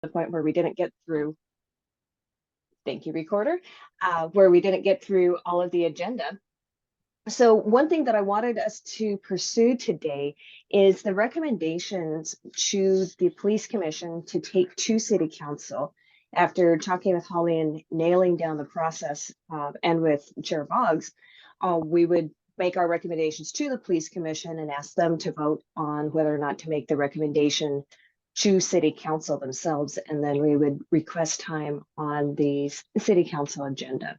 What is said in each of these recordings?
the point where we didn't get through, thank you, recorder, where we didn't get through all of the agenda. So one thing that I wanted us to pursue today is the recommendations to the Police Commission to take to City Council. After talking with Holly and nailing down the process, and with Chair Boggs, we would make our recommendations to the Police Commission and ask them to vote on whether or not to make the recommendation to City Council themselves, and then we would request time on the City Council agenda.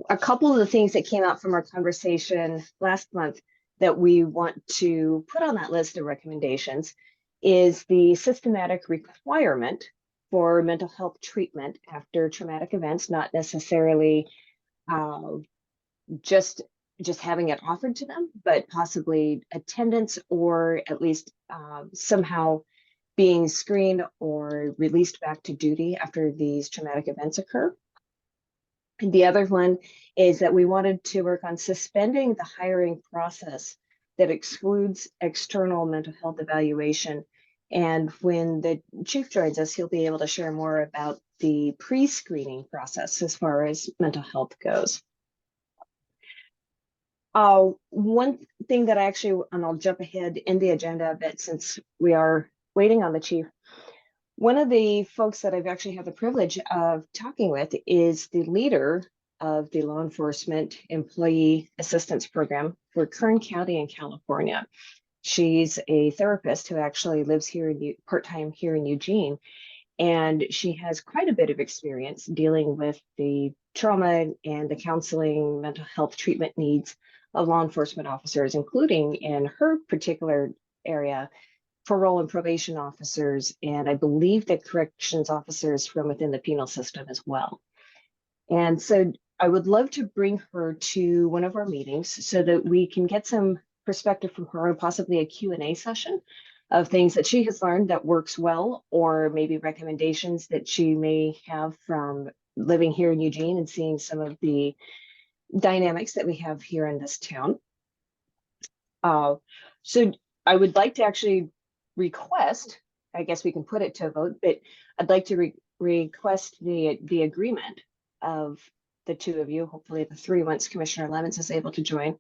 A couple of the things that came out from our conversation last month that we want to put on that list of recommendations is the systematic requirement for mental health treatment after traumatic events, not necessarily just having it offered to them, but possibly attendance, or at least somehow being screened or released back to duty after these traumatic events occur. And the other one is that we wanted to work on suspending the hiring process that excludes external mental health evaluation. And when the chief joins us, he'll be able to share more about the pre-screening process as far as mental health goes. One thing that I actually, and I'll jump ahead in the agenda a bit since we are waiting on the chief. One of the folks that I've actually had the privilege of talking with is the leader of the Law Enforcement Employee Assistance Program for Kern County in California. She's a therapist who actually lives here in part-time here in Eugene, and she has quite a bit of experience dealing with the trauma and the counseling, mental health treatment needs of law enforcement officers, including in her particular area, parole and probation officers, and I believe that corrections officers from within the penal system as well. And so I would love to bring her to one of our meetings so that we can get some perspective from her, and possibly a Q&A session of things that she has learned that works well, or maybe recommendations that she may have from living here in Eugene and seeing some of the dynamics that we have here in this town. So I would like to actually request, I guess we can put it to a vote, but I'd like to request the agreement of the two of you, hopefully the three once Commissioner Lemons is able to join.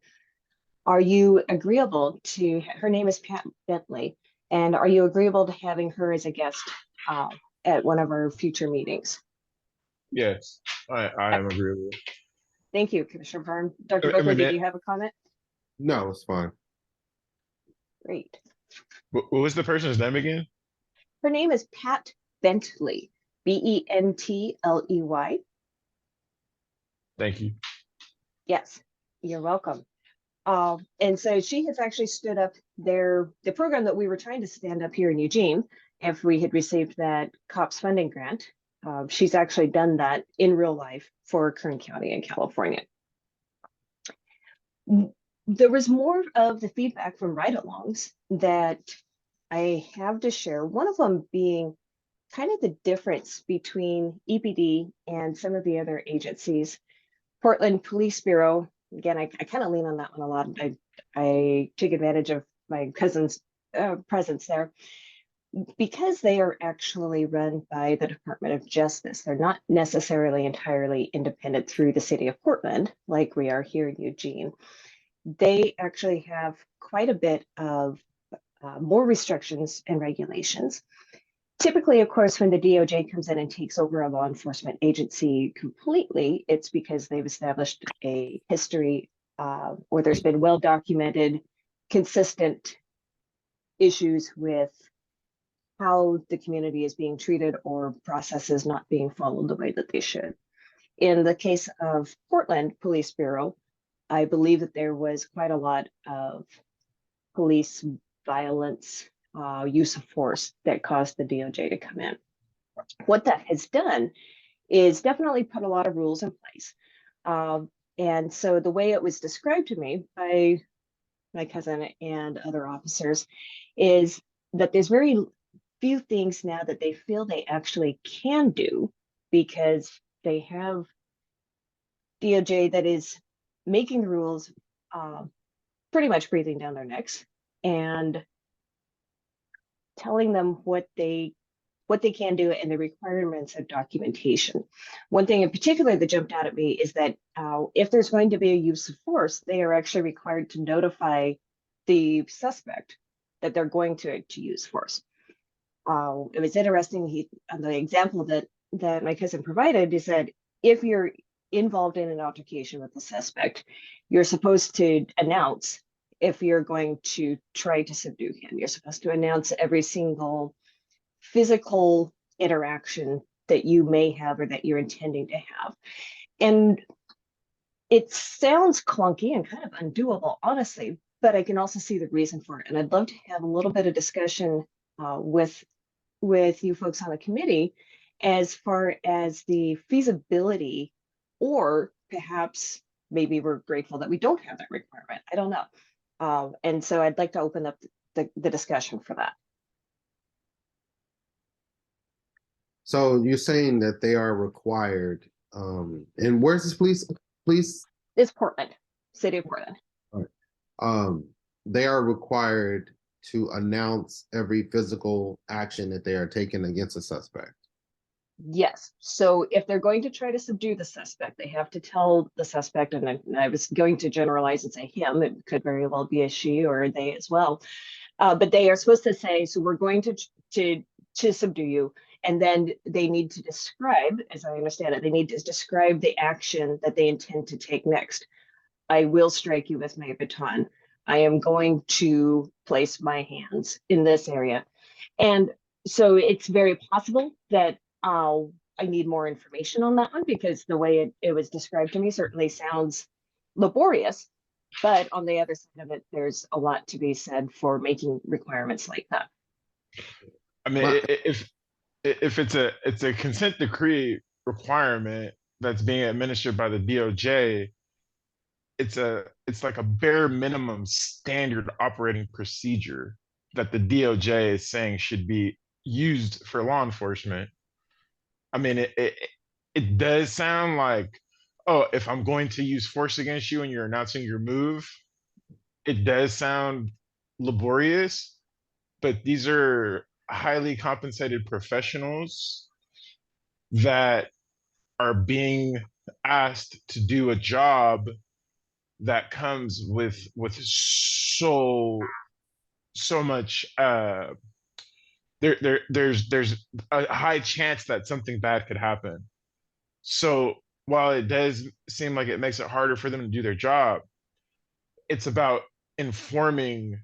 Are you agreeable to, her name is Pat Bentley, and are you agreeable to having her as a guest at one of our future meetings? Yes, I am agreeable. Thank you, Commissioner Byrne. Dr. Buckley, did you have a comment? No, it's fine. Great. What was the person's name again? Her name is Pat Bentley, Bentley. Thank you. Yes, you're welcome. And so she has actually stood up the program that we were trying to stand up here in Eugene, if we had received that COPS funding grant. She's actually done that in real life for Kern County in California. There was more of the feedback from ride-alongs that I have to share. One of them being kind of the difference between EPD and some of the other agencies. Portland Police Bureau, again, I kind of lean on that one a lot. I take advantage of my cousin's presence there, because they are actually run by the Department of Justice. They're not necessarily entirely independent through the city of Portland, like we are here in Eugene. They actually have quite a bit of more restrictions and regulations. Typically, of course, when the DOJ comes in and takes over a law enforcement agency completely, it's because they've established a history or there's been well-documented, consistent issues with how the community is being treated or processes not being followed the way that they should. In the case of Portland Police Bureau, I believe that there was quite a lot of police violence, use of force that caused the DOJ to come in. What that has done is definitely put a lot of rules in place. And so the way it was described to me by my cousin and other officers is that there's very few things now that they feel they actually can do, because they have DOJ that is making the rules pretty much breathing down their necks and telling them what they what they can do and the requirements of documentation. One thing in particular that jumped out at me is that if there's going to be a use of force, they are actually required to notify the suspect that they're going to use force. It was interesting. The example that my cousin provided is that if you're involved in an altercation with the suspect, you're supposed to announce if you're going to try to subdue him. You're supposed to announce every single physical interaction that you may have or that you're intending to have. And it sounds clunky and kind of undoable, honestly, but I can also see the reason for it. And I'd love to have a little bit of discussion with you folks on the committee as far as the feasibility, or perhaps maybe we're grateful that we don't have that requirement. I don't know. And so I'd like to open up the discussion for that. So you're saying that they are required, and where's this police? It's Portland, city of Portland. They are required to announce every physical action that they are taking against a suspect. Yes. So if they're going to try to subdue the suspect, they have to tell the suspect, and I was going to generalize and say him, it could very well be a she or a they as well. But they are supposed to say, so we're going to subdue you. And then they need to describe, as I understand it, they need to describe the action that they intend to take next. I will strike you with my baton. I am going to place my hands in this area. And so it's very possible that I need more information on that one, because the way it was described to me certainly sounds laborious. But on the other side of it, there's a lot to be said for making requirements like that. I mean, if it's a consent decree requirement that's being administered by the DOJ, it's like a bare minimum standard operating procedure that the DOJ is saying should be used for law enforcement. I mean, it does sound like, oh, if I'm going to use force against you and you're announcing your move, it does sound laborious, but these are highly compensated professionals that are being asked to do a job that comes with so much there's a high chance that something bad could happen. So while it does seem like it makes it harder for them to do their job, it's about informing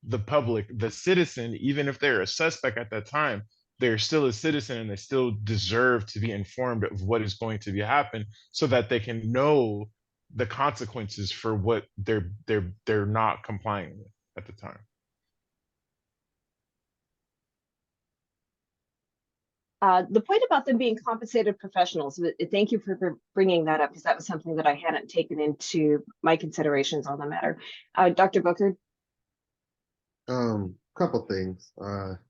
the public, the citizen. Even if they're a suspect at that time, they're still a citizen and they still deserve to be informed of what is going to be happen, so that they can know the consequences for what they're not complying with at the time. The point about them being compensated professionals, thank you for bringing that up, because that was something that I hadn't taken into my considerations on the matter. Dr. Booker? Couple things. Are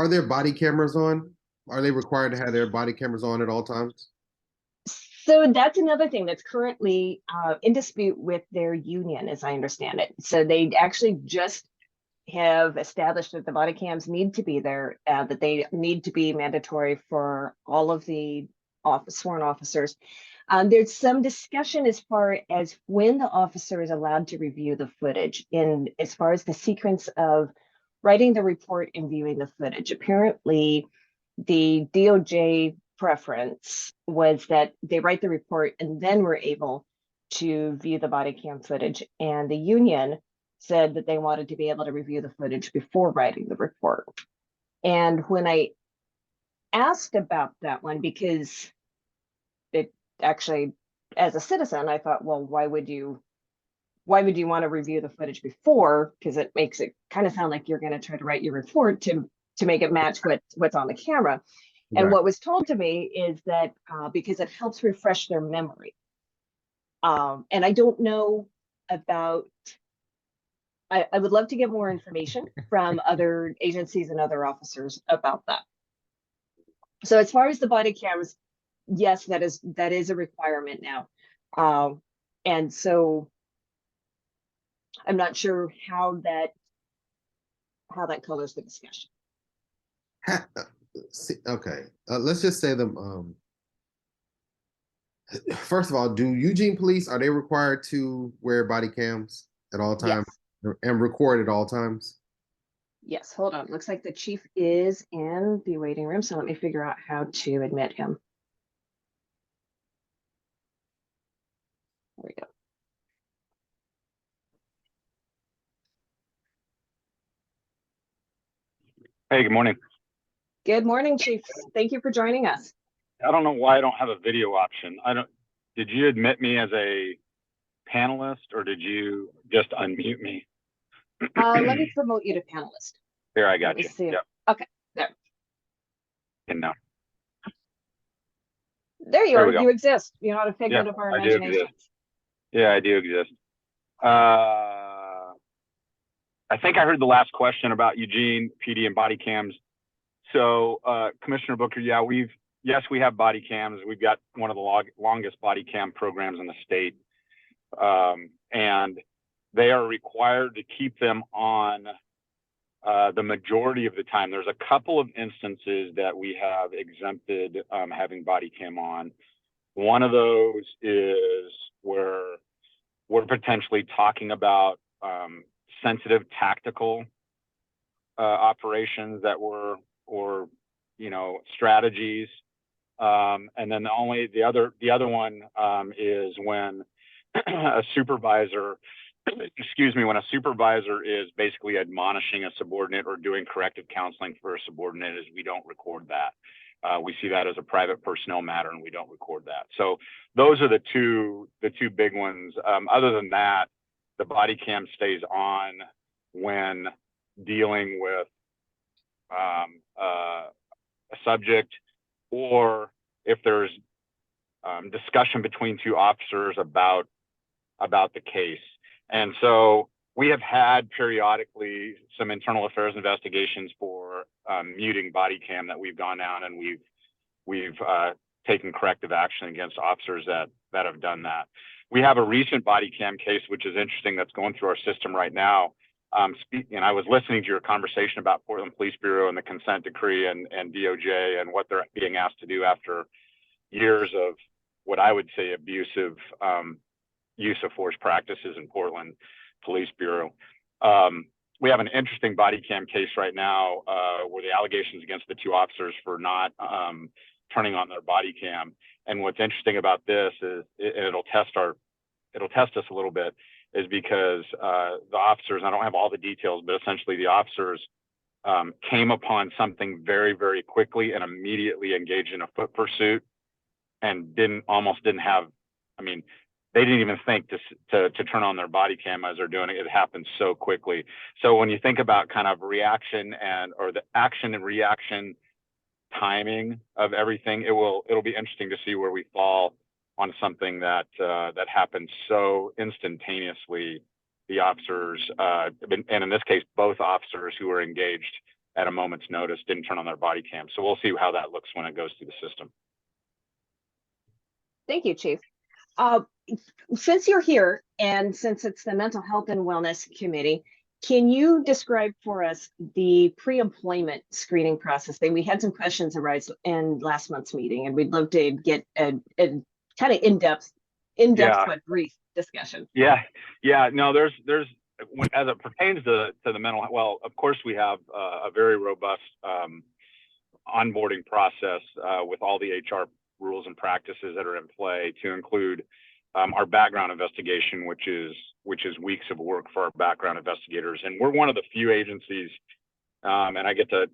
there body cameras on? Are they required to have their body cameras on at all times? So that's another thing that's currently in dispute with their union, as I understand it. So they actually just have established that the body cams need to be there, that they need to be mandatory for all of the sworn officers. There's some discussion as far as when the officer is allowed to review the footage, in as far as the sequence of writing the report and viewing the footage. Apparently, the DOJ preference was that they write the report and then we're able to view the body cam footage. And the union said that they wanted to be able to review the footage before writing the report. And when I asked about that one, because it actually, as a citizen, I thought, well, why would you want to review the footage before? Because it makes it kind of sound like you're going to try to write your report to make it match what's on the camera. And what was told to me is that because it helps refresh their memory. And I don't know about, I would love to get more information from other agencies and other officers about that. So as far as the body cameras, yes, that is a requirement now. And so I'm not sure how that colors the discussion. Okay, let's just say them. First of all, do Eugene police, are they required to wear body cams at all times Yes. and record at all times? Yes, hold on. Looks like the chief is in the waiting room, so let me figure out how to admit him. There we go. Hey, good morning. Good morning, chief. Thank you for joining us. I don't know why I don't have a video option. Did you admit me as a panelist or did you just unmute me? Let me promote you to panelist. Here, I Let got me you. see. Yep. Okay, there. And now, There you there are. we go. You exist. You're not a Yeah, figment of our I do exist. imaginations. Yeah, I do exist. I think I heard the last question about Eugene, PD, and body cams. So, Commissioner Booker, yeah, yes, we have body cams. We've got one of the longest body cam programs in the state. And they are required to keep them on the majority of the time. There's a couple of instances that we have exempted having body cam on. One of those is where we're potentially talking about sensitive tactical operations that were, or strategies. And then the other one is when a supervisor, when a supervisor is basically admonishing a subordinate or doing corrective counseling for a subordinate, is we don't record that. We see that as a private personnel matter and we don't record that. So those are the two big ones. Other than that, the body cam stays on when dealing with a subject, or if there's discussion between two officers about the case. And so we have had periodically some internal affairs investigations for muting body cam that we've gone down and we've taken corrective action against officers that have done that. We have a recent body cam case, which is interesting, that's going through our system right now. And I was listening to your conversation about Portland Police Bureau and the consent decree and DOJ and what they're being asked to do after years of what I would say abusive use of force practices in Portland Police Bureau. We have an interesting body cam case right now where the allegations against the two officers for not turning on their body cam. And what's interesting about this is it'll test us a little bit, is because the officers, I don't have all the details, but essentially the officers came upon something very, very quickly and immediately engaged in a foot pursuit and almost didn't have, I mean, they didn't even think to turn on their body cam as they're doing it. It happened so quickly. So when you think about kind of reaction or the action and reaction timing of everything, it'll be interesting to see where we fall on something that happens so instantaneously. The officers, and in this case, both officers who were engaged at a moment's notice didn't turn on their body cam. So we'll see how that looks when it goes through the system. Thank you, chief. Since you're here and since it's the Mental Health and Wellness Committee, can you describe for us the pre-employment screening process? We had some questions arise in last month's meeting, and we'd love to get a kind of in-depth but brief discussion. Yeah. No, there's as it pertains to the mental health, well, of course we have a very robust onboarding process with all the HR rules and practices that are in play, to include our background investigation, which is weeks of work for our background investigators. And we're one of the few agencies, and I get to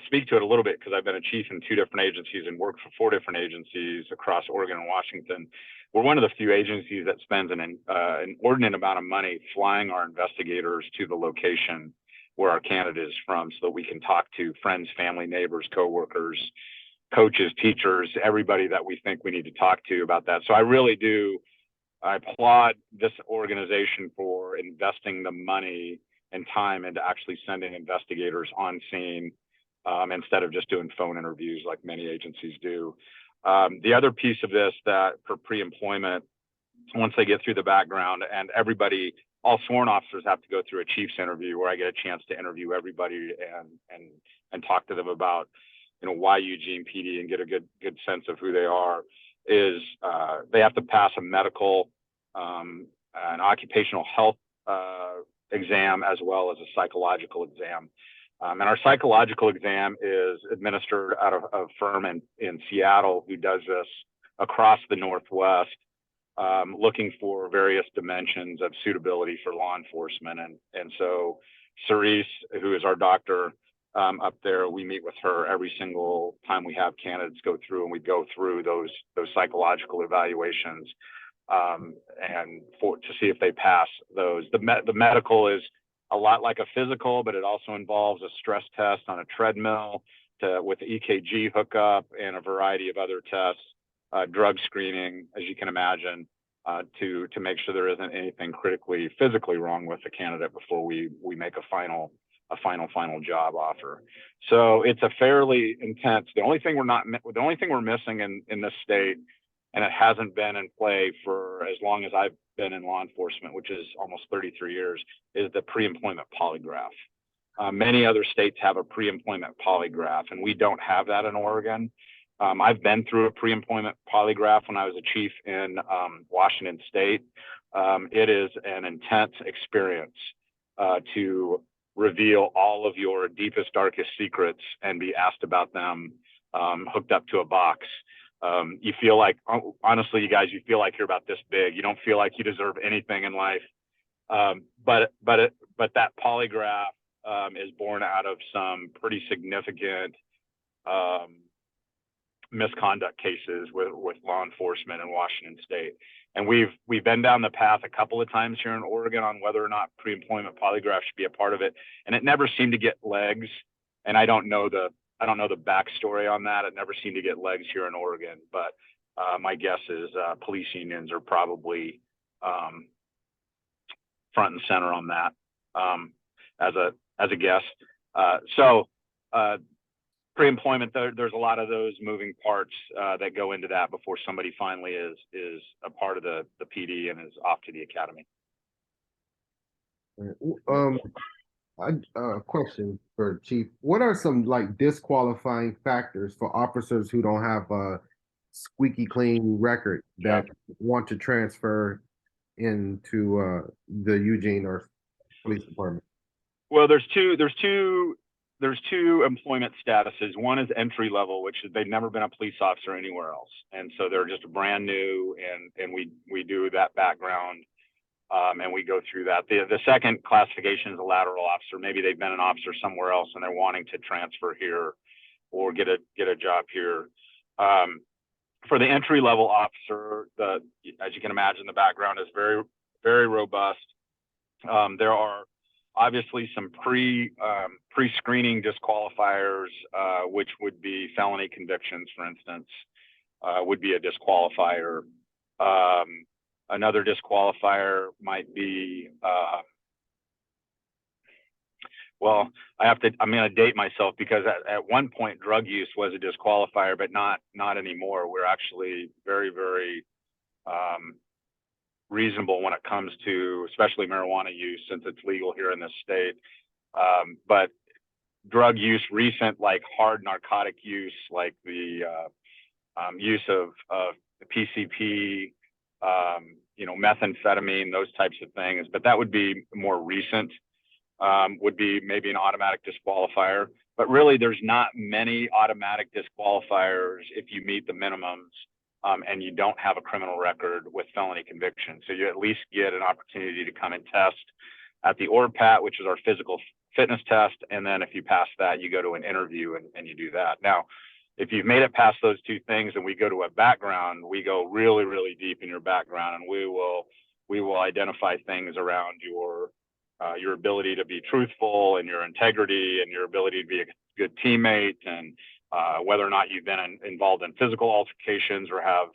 speak to it a little bit because I've been a chief in 2 different agencies and worked for 4 different agencies across Oregon and Washington. We're one of the few agencies that spends an inordinate amount of money flying our investigators to the location where our candidate is from, so that we can talk to friends, family, neighbors, coworkers, coaches, teachers, everybody that we think we need to talk to about that. So I applaud this organization for investing the money and time into actually sending investigators on scene instead of just doing phone interviews like many agencies do. The other piece of this, that for pre-employment, once they get through the background, and everybody all sworn officers have to go through a chief's interview where I get a chance to interview everybody and talk to them about, why Eugene PD and get a good sense of who they are. Is they have to pass a medical, an occupational health exam, as well as a psychological exam. And our psychological exam is administered out of a firm in Seattle who does this across the Northwest, looking for various dimensions of suitability for law enforcement. And so Cerise, who is our doctor up there, we meet with her every single time we have candidates go through, and we go through those psychological evaluations and to see if they pass those. The medical is a lot like a physical, but it also involves a stress test on a treadmill with the EKG hookup and a variety of other tests, drug screening, as you can imagine, to make sure there isn't anything critically physically wrong with the candidate before we make a final job offer. So it's a fairly intense. The only thing we're missing in this state, and it hasn't been in play for as long as I've been in law enforcement, which is almost 33 years, is the pre-employment polygraph. Many other states have a pre-employment polygraph, and we don't have that in Oregon. I've been through a pre-employment polygraph when I was a chief in Washington State. It is an intense experience to reveal all of your deepest, darkest secrets and be asked about them hooked up to a box. You feel like, honestly, you guys, you feel like you're about this big. You don't feel like you deserve anything in life. But that polygraph is born out of some pretty significant misconduct cases with law enforcement in Washington State. And we've been down the path a couple of times here in Oregon on whether or not pre-employment polygraph should be a part of it. And it never seemed to get legs. And I don't know the backstory on that. It never seemed to get legs here in Oregon, but my guess is police unions are probably front and center on that as a guess. So pre-employment, there's a lot of those moving parts that go into that before somebody finally is a part of the PD and is off to the academy. Question for Chief. What are some disqualifying factors for officers who don't have a squeaky clean record that want to transfer into the Eugene or police department? Well, there's two employment statuses. One is entry level, which is they've never been a police officer anywhere else, and so they're just brand new, and we do that background. And we go through that. The second classification is a lateral officer. Maybe they've been an officer somewhere else and they're wanting to transfer here or get a job here. For the entry level officer, as you can imagine, the background is very, very robust. There are obviously some pre-screening disqualifiers, which would be felony convictions, for instance, would be a disqualifier. Another disqualifier might be, well, I'm going to date myself because at one point drug use was a disqualifier, but not anymore. We're actually very, very reasonable when it comes to especially marijuana use, since it's legal here in this state. But drug use, recent hard narcotic use, like the use of PCP, methamphetamine, those types of things, but that would be more recent, would be maybe an automatic disqualifier. But really, there's not many automatic disqualifiers if you meet the minimums and you don't have a criminal record with felony conviction. So you at least get an opportunity to come and test at the ORPAT, which is our physical fitness test. And then if you pass that, you go to an interview and you do that. Now, if you've made it past those two things and we go to a background, we go really, really deep in your background, and we will identify things around your ability to be truthful and your integrity and your ability to be a good teammate, and whether or not you've been involved in physical altercations or have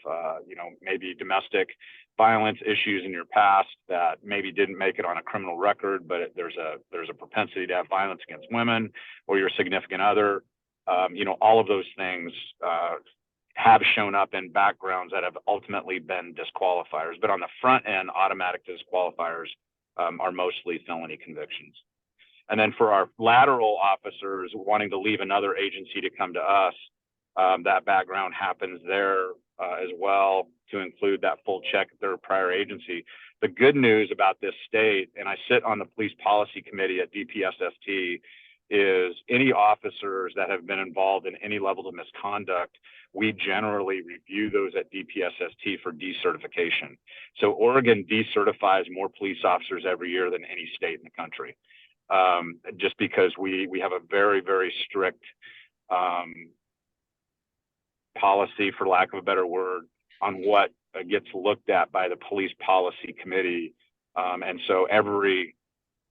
maybe domestic violence issues in your past that maybe didn't make it on a criminal record, but there's a propensity to have violence against women or your significant other. All of those things have shown up in backgrounds that have ultimately been disqualifiers. But on the front end, automatic disqualifiers are mostly felony convictions. And then for our lateral officers wanting to leave another agency to come to us, that background happens there as well, to include that full check at their prior agency. The good news about this state, and I sit on the police policy committee at DPSST, is any officers that have been involved in any level of misconduct, we generally review those at DPSST for decertification. So Oregon decertifies more police officers every year than any state in the country, just because we have a very, very strict policy, for lack of a better word, on what gets looked at by the police policy committee. And so every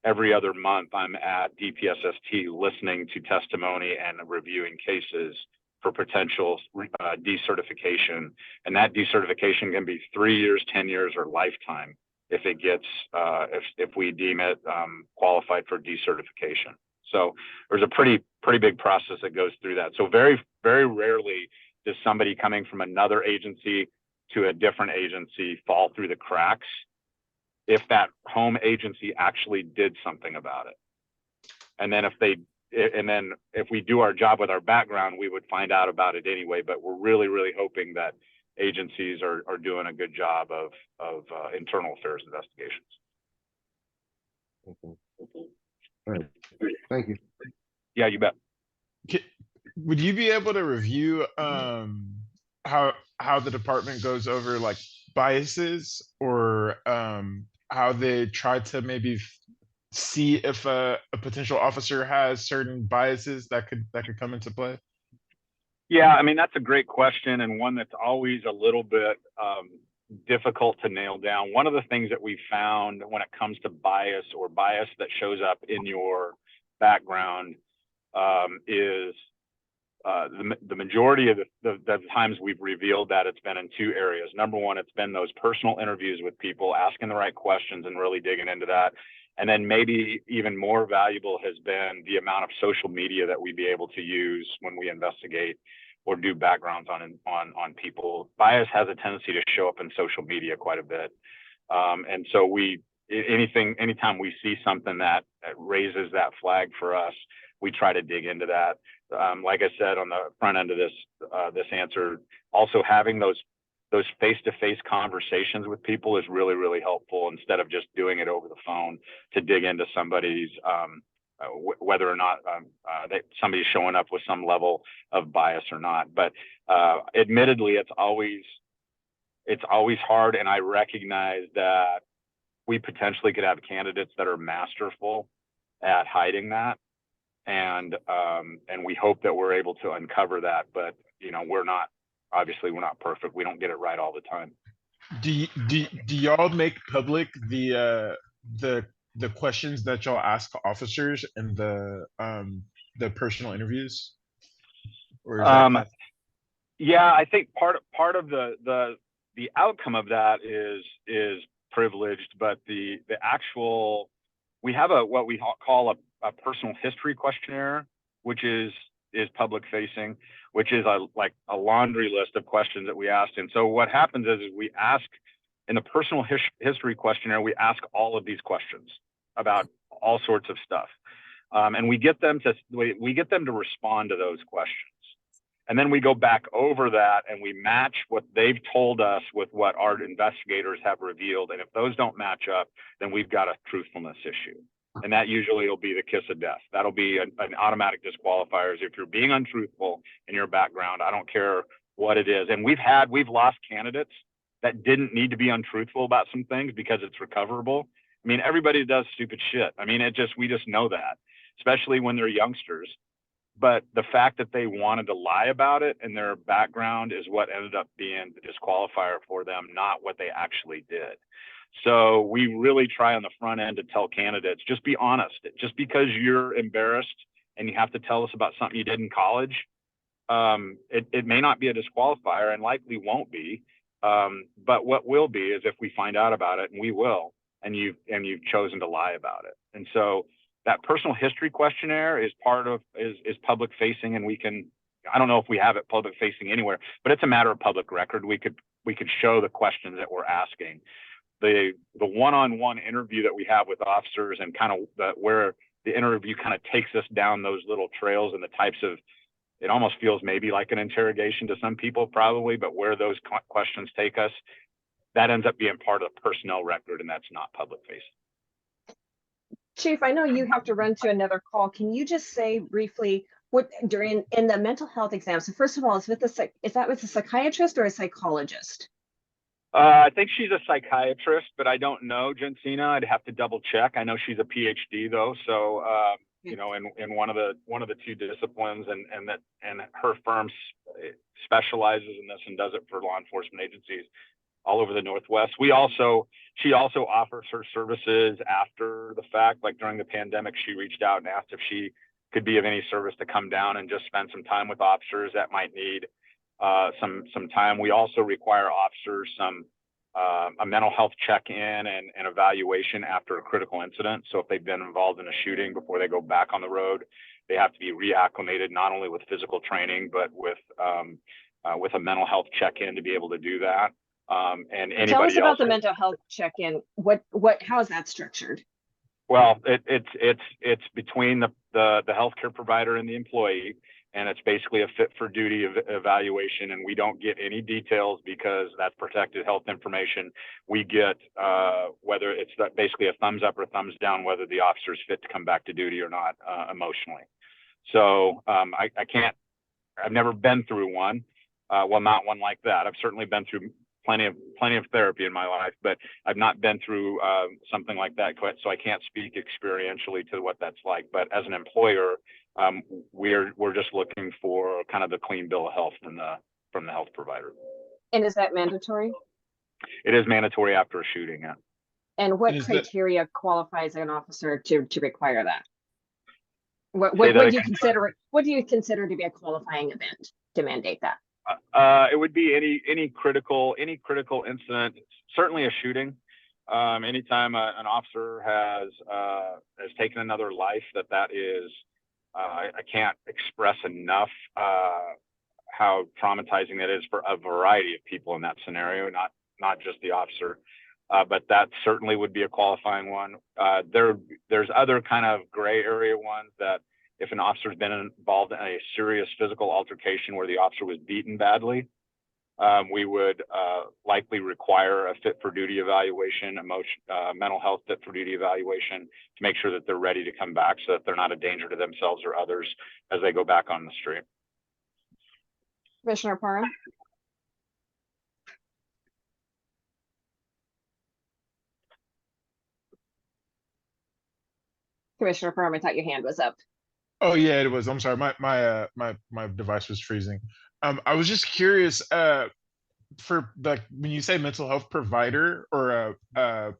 other month I'm at DPSST listening to testimony and reviewing cases for potential decertification. And that decertification can be 3 years, 10 years, or lifetime if it gets, if we deem it qualified for decertification. So there's a pretty big process that goes through that. So very, very rarely does somebody coming from another agency to a different agency fall through the cracks if that home agency actually did something about it. And then if we do our job with our background, we would find out about it anyway. But we're really, really hoping that agencies are doing a good job of internal affairs investigations. Okay. All right. Thank you. Yeah, you bet. Would you be able to review how the department goes over like biases, or how they try to maybe see if a potential officer has certain biases that could come into play? Yeah, I mean, that's a great question, and one that's always a little bit difficult to nail down. One of the things that we found when it comes to bias, or bias that shows up in your background, is the majority of the times we've revealed that it's been in two areas. Number one, it's been those personal interviews with people, asking the right questions and really digging into that. And then maybe even more valuable has been the amount of social media that we'd be able to use when we investigate or do backgrounds on people. Bias has a tendency to show up in social media quite a bit. And so anytime we see something that raises that flag for us, we try to dig into that. Like I said on the front end of this answer, also having those face-to-face conversations with people is really, really helpful, instead of just doing it over the phone, to dig into somebody's whether or not somebody's showing up with some level of bias or not. But admittedly, it's always hard, and I recognize that we potentially could have candidates that are masterful at hiding that. And we hope that we're able to uncover that, but we're not perfect. We don't get it right all the time. Do y'all make public the questions that y'all ask officers in the personal interviews? Or is yeah, I think part of the outcome of that is privileged, but the actual, we have what we call a personal history questionnaire, which is public facing, which is like a laundry list of questions that we asked. And so what happens is we ask in the personal history questionnaire, we ask all of these questions about all sorts of stuff. And we get them to respond to those questions. And then we go back over that and we match what they've told us with what our investigators have revealed. And if those don't match up, then we've got a truthfulness issue. And that usually will be the kiss of death. That'll be an automatic disqualifier. If you're being untruthful in your background, I don't care what it is. And we've lost candidates that didn't need to be untruthful about some things because it's recoverable. I mean, everybody does stupid shit. I mean, we just know that, especially when they're youngsters. But the fact that they wanted to lie about it and their background is what ended up being the disqualifier for them, not what they actually did. So we really try on the front end to tell candidates, just be honest. Just because you're embarrassed and you have to tell us about something you did in college, it may not be a disqualifier, and likely won't be. But what will be is if we find out about it, and we will, and you've chosen to lie about it. And so that personal history questionnaire is public facing, and I don't know if we have it public facing anywhere, but it's a matter of public record. We could show the questions that we're asking. the one-on-one interview that we have with officers, and kind of where the interview kind of takes us down those little trails and the types of, it almost feels maybe like an interrogation to some people probably, but where those questions take us, that ends up being part of the personnel record, and that's not public facing. Chief, I know you have to run to another call. Can you just say briefly what in the mental health exam? So first of all, is that with a psychiatrist or a psychologist? I think she's a psychiatrist, but I don't know, Jensina. I'd have to double check. I know she's a PhD though, so you know, in one of the two disciplines, and her firm specializes in this and does it for law enforcement agencies all over the Northwest. She also offers her services after the fact. Like during the pandemic, she reached out and asked if she could be of any service to come down and just spend some time with officers that might need some time. We also require officers a mental health check-in and evaluation after a critical incident. So if they've been involved in a shooting before they go back on the road, they have to be reacclimated, not only with physical training, but with a mental health check-in to be able to do that. And anybody Tell us about else the mental health check-in. How is that structured? Well, it's between the healthcare provider and the employee, and it's basically a fit for duty evaluation, and we don't get any details because that's protected health information. We get whether it's basically a thumbs up or thumbs down, whether the officer is fit to come back to duty or not emotionally. So I've never been through one. Well, not one like that. I've certainly been through plenty of therapy in my life, but I've not been through something like that, so I can't speak experientially to what that's like. But as an employer, we're just looking for kind of the clean bill of health from the health provider. And is that mandatory? It is mandatory after a shooting, yeah. And what criteria qualifies an officer to require that? What do you consider to be a qualifying event to mandate that? It would be any critical incident, certainly a shooting. Anytime an officer has taken another life, that is, I can't express enough how traumatizing that is for a variety of people in that scenario, not just the officer. But that certainly would be a qualifying one. There's other kind of gray area ones that, if an officer's been involved in a serious physical altercation where the officer was beaten badly, we would likely require a fit for duty evaluation, mental health fit for duty evaluation, to make sure that they're ready to come back so that they're not a danger to themselves or others as they go back on the street. Commissioner Parham? Commissioner Parham, I thought your hand was up. Oh yeah, it was. I'm sorry. My device was freezing. I was just curious, for when you say mental health provider or a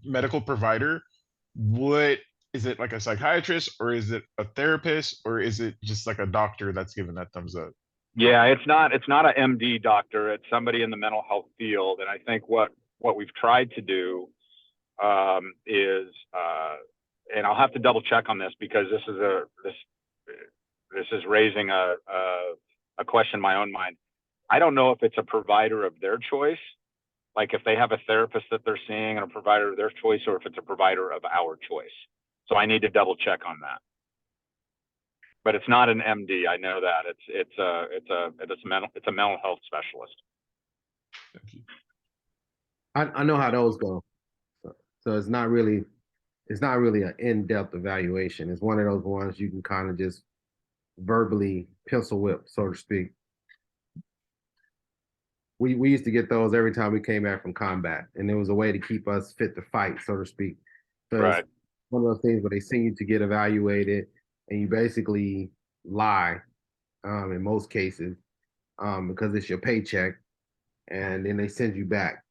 medical provider, what is it, like a psychiatrist, or is it a therapist, or is it just like a doctor that's giving that thumbs up? Yeah, it's not an MD doctor. It's somebody in the mental health field. And I think what we've tried to do is and I'll have to double check on this, because this is raising a question in my own mind. I don't know if it's a provider of their choice, like if they have a therapist that they're seeing and a provider of their choice, or if it's a provider of our choice. So I need to double check on that. But it's not an MD. I know that it's a mental health specialist. Thank you. I know how those go. So it's not really an in-depth evaluation. It's one of those ones you can kind of just verbally pencil whip, so to speak. We used to get those every time we came back from combat, and it was a way to keep us fit to fight, so to speak. So right. It's one of those things where they send you to get evaluated, and you basically lie in most cases because it's your paycheck, and then they send you back.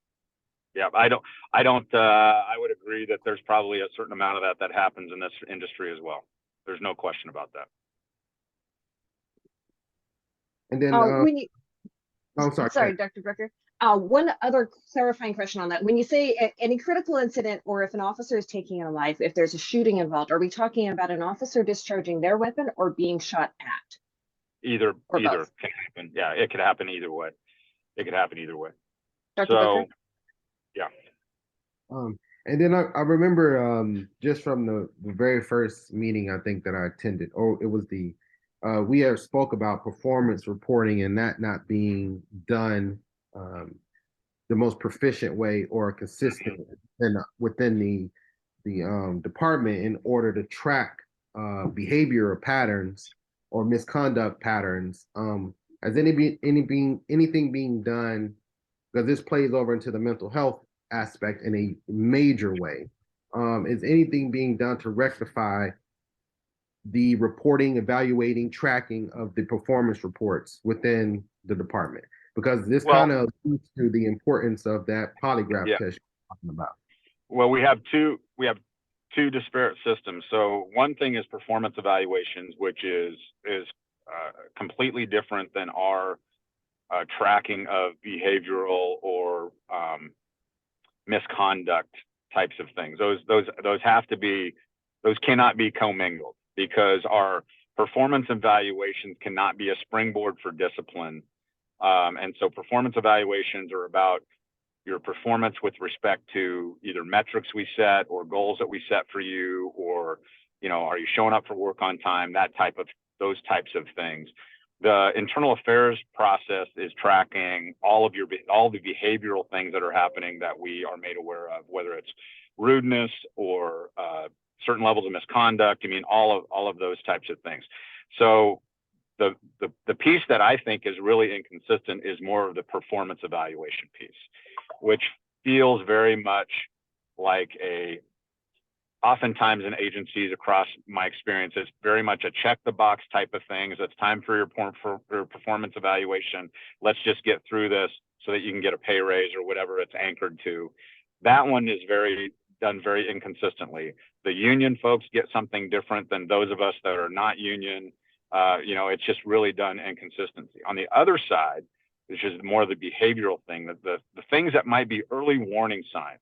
Yeah, I would agree that there's probably a certain amount of that happens in this industry as well. There's no question about that. And then I'm sorry, Dr. Brecker. One other clarifying question on that. When you say any critical incident, or if an officer is taking a life, if there's a shooting involved, are we talking about an officer discharging their weapon or being shot at? Either both? Can happen. Yeah, it could happen either way. It could happen either way. Dr. Brecker? Yeah. And then I remember just from the very first meeting I think that I attended, or it was we have spoke about performance reporting and that not being done the most proficient way or consistent within the department in order to track behavioral patterns or misconduct patterns. Has anything being done, because this plays over into the mental health aspect in a major way? Is anything being done to rectify the reporting, evaluating, tracking of the performance reports within the department? Because this Well, kind of leads to the importance of that polygraph yeah. test you're talking about. Well, we have two disparate systems. So one thing is performance evaluations, which is completely different than our tracking of behavioral or misconduct types of things. Those cannot be commingled, because our performance evaluations cannot be a springboard for discipline. And so performance evaluations are about your performance with respect to either metrics we set or goals that we set for you, or, are you showing up for work on time? Those types of things. The internal affairs process is tracking all the behavioral things that are happening that we are made aware of, whether it's rudeness or certain levels of misconduct. I mean, all of those types of things. So the piece that I think is really inconsistent is more of the performance evaluation piece, which feels very much like oftentimes in agencies across my experience, it's very much a check the box type of things. It's time for your performance evaluation. Let's just get through this so that you can get a pay raise or whatever it's anchored to. That one is done very inconsistently. The union folks get something different than those of us that are not union. It's just really done inconsistency. On the other side, which is more of the behavioral thing, that the things that might be early warning signs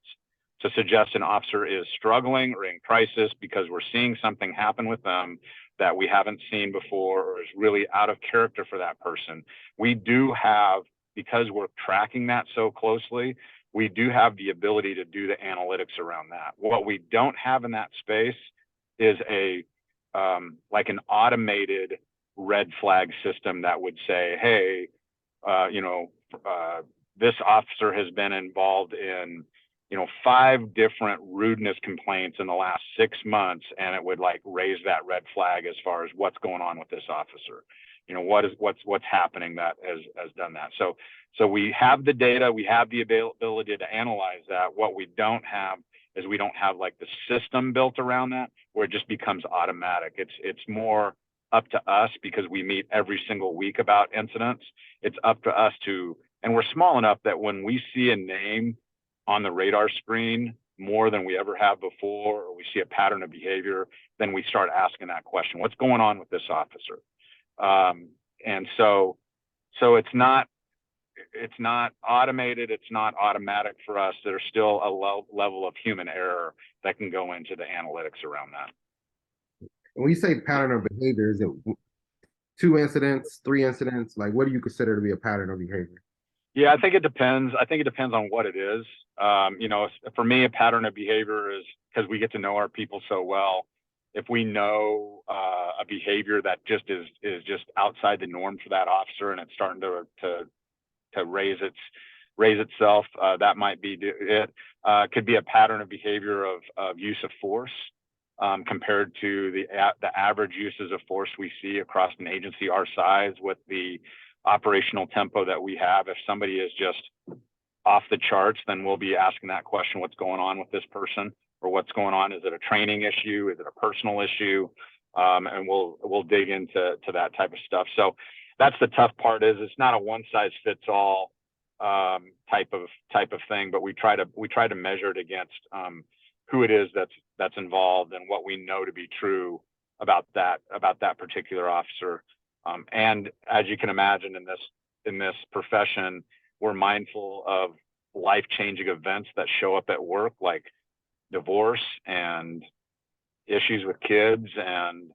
to suggest an officer is struggling or in crisis because we're seeing something happen with them that we haven't seen before or is really out of character for that person. We do have, because we're tracking that so closely, we do have the ability to do the analytics around that. What we don't have in that space is like an automated red flag system that would say, hey, this officer has been involved in 5 different rudeness complaints in the last 6 months, and it would like raise that red flag as far as what's going on with this officer. What's happening that has done that. So we have the data, we have the ability to analyze that. What we don't have is we don't have like the system built around that where it just becomes automatic. It's more up to us, because we meet every single week about incidents. It's up to us and we're small enough that when we see a name on the radar screen more than we ever have before, or we see a pattern of behavior, then we start asking that question: what's going on with this officer? And so it's not automated, it's not automatic for us. There's still a level of human error that can go into the analytics around that. When you say pattern of behavior, is it 2 incidents, 3 incidents? Like, what do you consider to be a pattern of behavior? Yeah, I think it depends. I think it depends on what it is. For me, a pattern of behavior is because we get to know our people so well. If we know a behavior that just is just outside the norm for that officer, and it's starting to raise itself, that might be it. Could be a pattern of behavior of use of force compared to the average uses of force we see across an agency our size with the operational tempo that we have. If somebody is just off the charts, then we'll be asking that question: what's going on with this person, or what's going on? Is it a training issue? Is it a personal issue? And we'll dig into that type of stuff. So that's the tough part, is it's not a one size fits all type of thing, but we try to measure it against who it is that's involved and what we know to be true about that particular officer. And as you can imagine, in this profession, we're mindful of life-changing events that show up at work, like divorce and issues with kids, and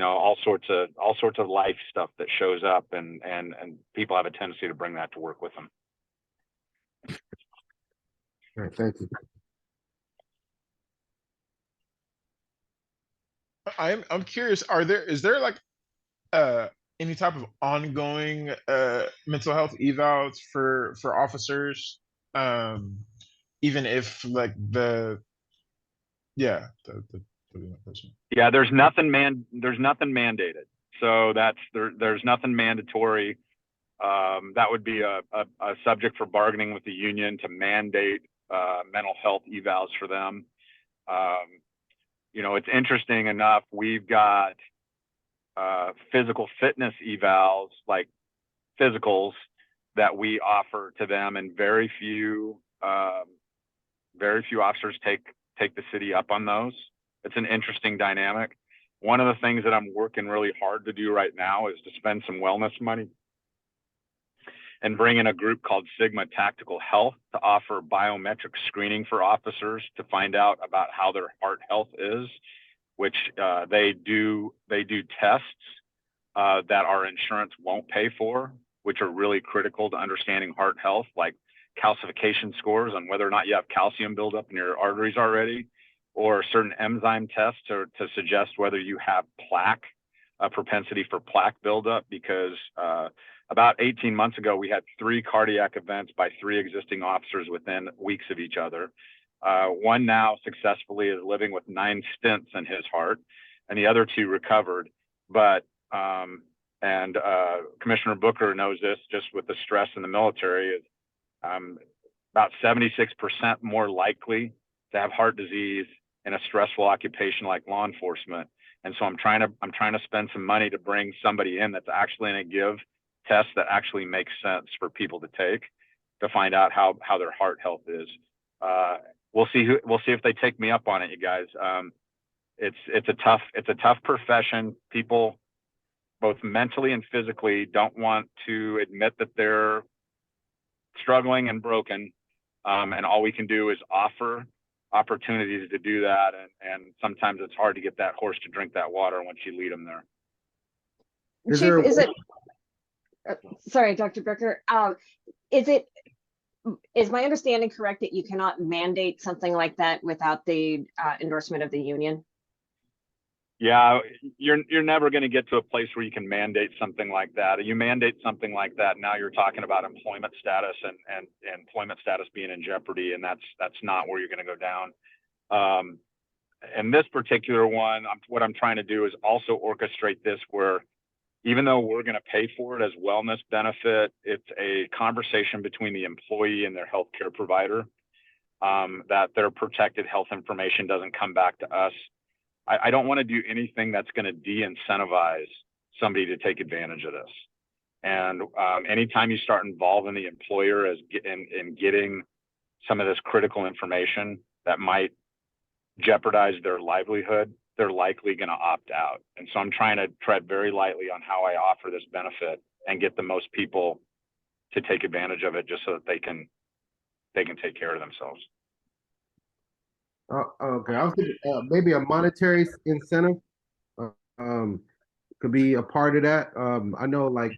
all sorts of life stuff that shows up, and people have a tendency to bring that to work with them. All right, thank you. I'm curious, is there like any type of ongoing mental health evals for officers? Even if like yeah, the question. Yeah, there's nothing mandated. So there's nothing mandatory. That would be a subject for bargaining with the union to mandate mental health evals for them. You know, it's interesting enough, we've got physical fitness evals, like physicals, that we offer to them, and very few officers take the city up on those. It's an interesting dynamic. One of the things that I'm working really hard to do right now is to spend some wellness money and bring in a group called Sigma Tactical Health to offer biometric screening for officers to find out about how their heart health is, which they do tests that our insurance won't pay for, which are really critical to understanding heart health, like calcification scores on whether or not you have calcium buildup in your arteries already, or certain enzyme tests to suggest whether you have plaque, a propensity for plaque buildup, because about 18 months ago, we had 3 cardiac events by 3 existing officers within weeks of each other. One now successfully is living with 9 stents in his heart, and the other 2 recovered. But Commissioner Booker knows this, just with the stress in the military, is about 76% more likely to have heart disease in a stressful occupation like law enforcement. And so I'm trying to spend some money to bring somebody in that's actually going to give tests that actually make sense for people to take to find out how their heart health is. We'll see if they take me up on it, you guys. It's a tough profession. People, both mentally and physically, don't want to admit that they're struggling and broken. And all we can do is offer opportunities to do that. And sometimes it's hard to get that horse to drink that water once you lead them there. Chief, sorry, Dr. Becker, is my understanding correct that you cannot mandate something like that without the endorsement of the union? Yeah, you're never going to get to a place where you can mandate something like that. You mandate something like that, now you're talking about employment status and employment status being in jeopardy, and that's not where you're going to go down. And this particular one, what I'm trying to do is also orchestrate this where, even though we're going to pay for it as wellness benefit, it's a conversation between the employee and their healthcare provider, that their protected health information doesn't come back to us. I don't want to do anything that's going to de-incentivize somebody to take advantage of this. And anytime you start involving the employer in getting some of this critical information that might jeopardize their livelihood, they're likely going to opt out. And so I'm trying to tread very lightly on how I offer this benefit and get the most people to take advantage of it, just so that they can take care of themselves. Okay, I was thinking maybe a monetary incentive could be a part of that. I know, like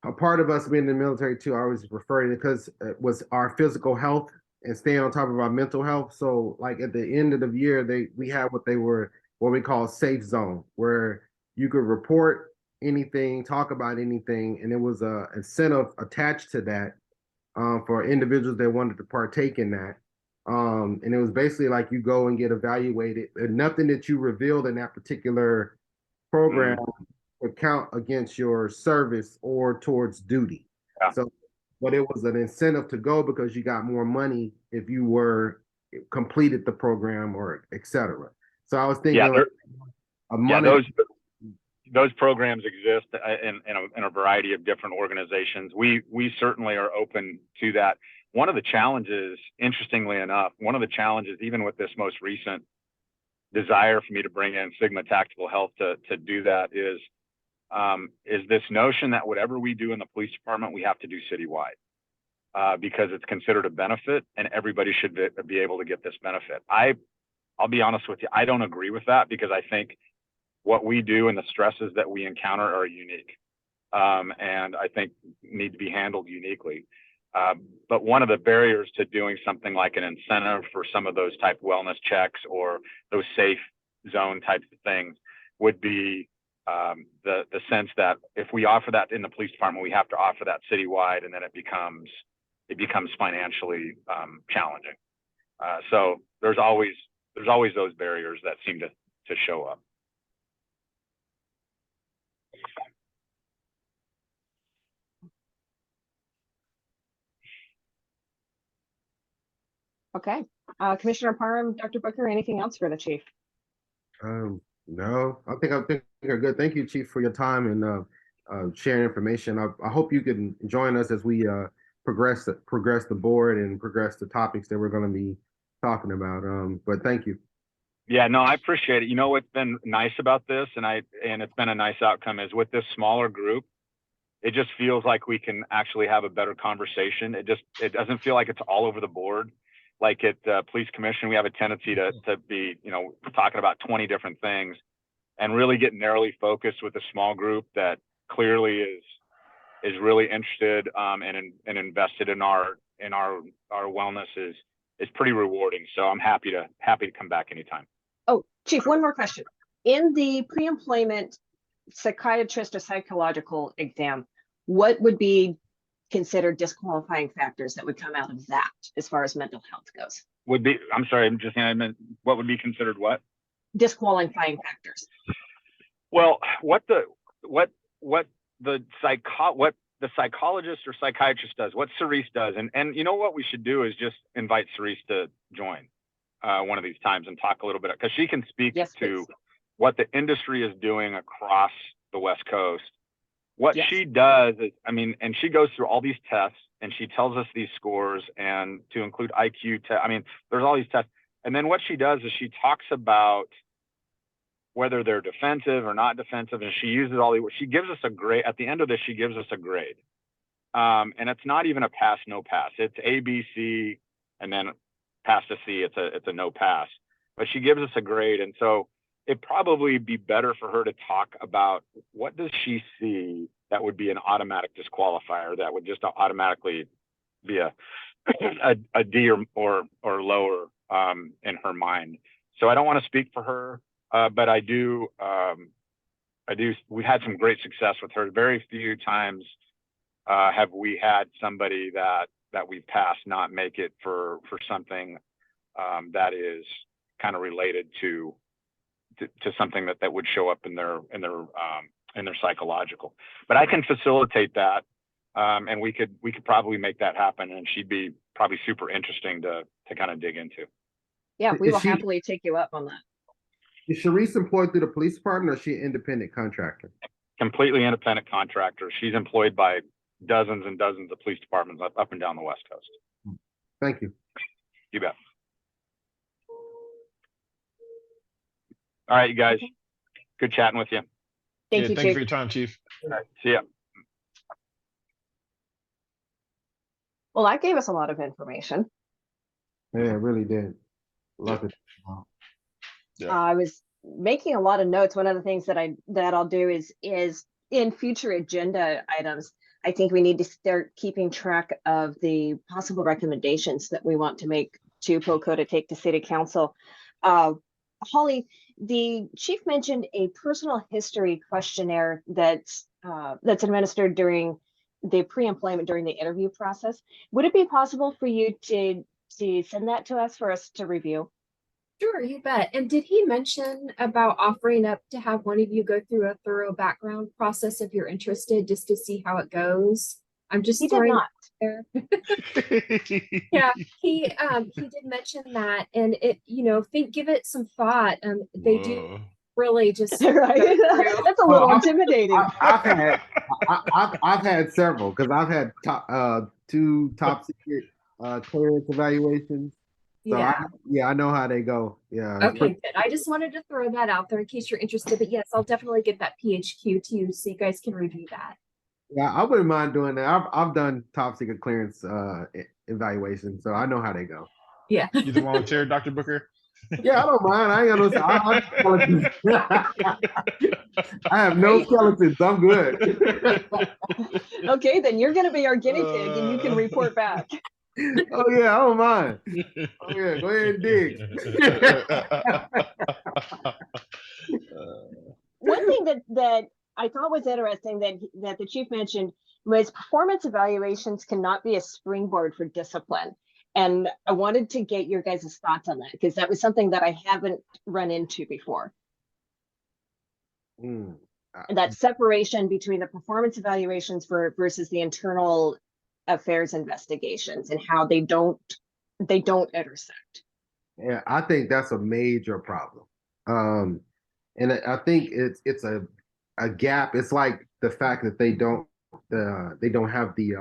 a part of us being in the military too, I always refer to it because it was our physical health and staying on top of our mental health. So, like at the end of the year, we had what we call safe zone, where you could report anything, talk about anything, and there was a incentive attached to that for individuals that wanted to partake in that. And it was basically like you go and get evaluated, and nothing that you revealed in that particular program would count against your service or towards duty. Yeah. So, but it was an incentive to go because you got more money if you were completed the program or etc. So I was thinking, those programs exist in a variety of different organizations. We certainly are open to that. One of the challenges, interestingly enough, even with this most recent desire for me to bring in Sigma Tactical Health to do that, is this notion that whatever we do in the police department, we have to do citywide, because it's considered a benefit and everybody should be able to get this benefit. I'll be honest with you, I don't agree with that, because I think what we do and the stresses that we encounter are unique, and I think need to be handled uniquely. But one of the barriers to doing something like an incentive for some of those type wellness checks or those safe zone types of things would be the sense that if we offer that in the police department, we have to offer that citywide, and then it becomes financially challenging. So there's always those barriers that seem to show up. Okay. Commissioner Parham, Dr. Booker, anything else for the chief? No, I think you're good. Thank you, Chief, for your time and sharing information. I hope you can join us as we progress the board and progress the topics that we're going to be talking about. But thank you. Yeah, no, I appreciate it. You know what's been nice about this, and it's been a nice outcome, is with this smaller group, it just feels like we can actually have a better conversation. It doesn't feel like it's all over the board. Like at Police Commission, we have a tendency to be, talking about 20 different things, and really get narrowly focused with a small group that clearly is really interested and invested in our wellness is pretty rewarding. So I'm happy to come back anytime. Oh, Chief, one more question. In the pre-employment psychiatrist or psychological exam, what would be considered disqualifying factors that would come out of that as far as mental health goes? I'm sorry, I meant what would be considered what? Disqualifying factors. Well, what the psychologist or psychiatrist does, what Cerise does, and you know what we should do is just invite Cerise to join one of these times and talk a little bit, because she can speak to what the industry is doing across the West Coast. What she does is, and she goes through all these tests and she tells us these scores, and to include IQ there's all these tests. And then what she does is she talks about whether they're defensive or not defensive, and she uses she gives us a grade. At the end of this, she gives us a grade. And it's not even a pass, no pass. It's A, B, C, and then pass to C, it's a no pass. But she gives us a grade. And so it'd probably be better for her to talk about what does she see that would be an automatic disqualifier, that would just automatically be a D or lower in her mind. So I don't want to speak for her, but I do. We've had some great success with her. Very few times have we had somebody that we've passed not make it for something that is kind of related to something that would show up in their psychological. But I can facilitate that, and we could probably make that happen, and she'd be probably super interesting to kind of dig into. Yeah, we will happily take you up on that. Is Cerise employed through the police department, or is she an independent contractor? Completely independent contractor. She's employed by dozens and dozens of police departments up and down the West Coast. Thank you. You bet. All right, you guys. Good chatting with you. Thank you, Thank you Chief. for your time, Chief. All right, see ya. Well, that gave us a lot of information. Yeah, it really did. Love it. I was making a lot of notes. One of the things that I'll do is in future agenda items, I think we need to start keeping track of the possible recommendations that we want to make to POCO to take to City Council. Holly, the chief mentioned a personal history questionnaire that's administered during the pre-employment, during the interview process. Would it be possible for you to send that to us for us to review? Sure, you bet. And did he mention about offering up to have one of you go through a thorough background process if you're interested, just to see how it goes? I'm just He did not. there. Yeah, he did mention that, and it, give it some thought. They do really just Right. That's a little intimidating. I've had several, because I've had two top secret clearance evaluations. So yeah. I know how they go. Yeah. Okay, good. I just wanted to throw that out there in case you're interested. But yes, I'll definitely get that PHQ to you so you guys can review that. Yeah, I wouldn't mind doing that. I've done top secret clearance evaluation, so I know how they go. Yeah. You the volunteer, Dr. Booker? Yeah, I don't mind. I ain't got no. I have no skeletons. I'm good. Okay, then you're going to be our guinea pig, and you can report back. Oh yeah, I don't mind. Oh yeah, go ahead and dig. One thing that I thought was interesting that the chief mentioned was performance evaluations cannot be a springboard for discipline. And I wanted to get your guys' thoughts on that because that was something that I haven't run into before. Mm. And that separation between the performance evaluations versus the internal affairs investigations and how they don't intersect. Yeah, I think that's a major problem. And I think it's a gap. It's like the fact that they don't have the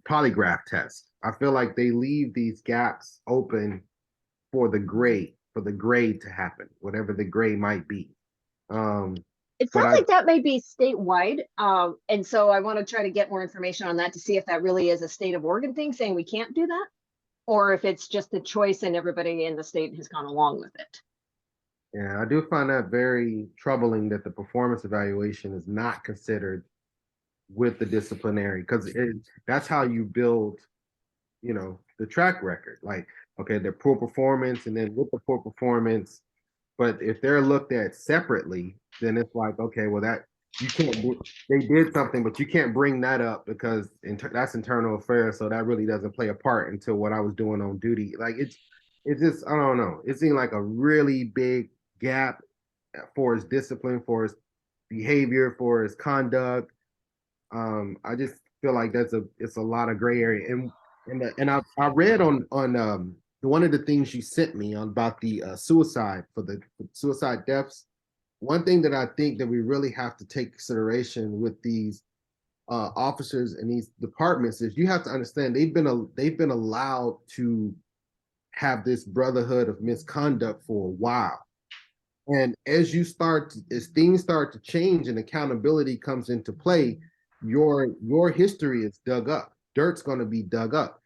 polygraph test. I feel like they leave these gaps open for the grade to happen, whatever the grade might be. It But sounds like that may be statewide. And so I want to try to get more information on that to see if that really is a state of Oregon thing saying we can't do that, or if it's just the choice and everybody in the state has gone along with it. yeah, I do find that very troubling that the performance evaluation is not considered with the disciplinary, because that's how you build, the track record. Like, okay, the poor performance, and then with the poor performance, but if they're looked at separately, then it's like, okay, well, that you can't do, they did something, but you can't bring that up because that's internal affairs. So that really doesn't play a part into what I was doing on duty. Like it's just, I don't know. It seemed like a really big gap for his discipline, for his behavior, for his conduct. I just feel like it's a lot of gray area. And I read on one of the things you sent me on about the suicide for the suicide deaths. One thing that I think that we really have to take consideration with these officers and these departments is you have to understand they've been allowed to have this brotherhood of misconduct for a while. And as things start to change and accountability comes into play, your history is dug up. Dirt's going to be dug up.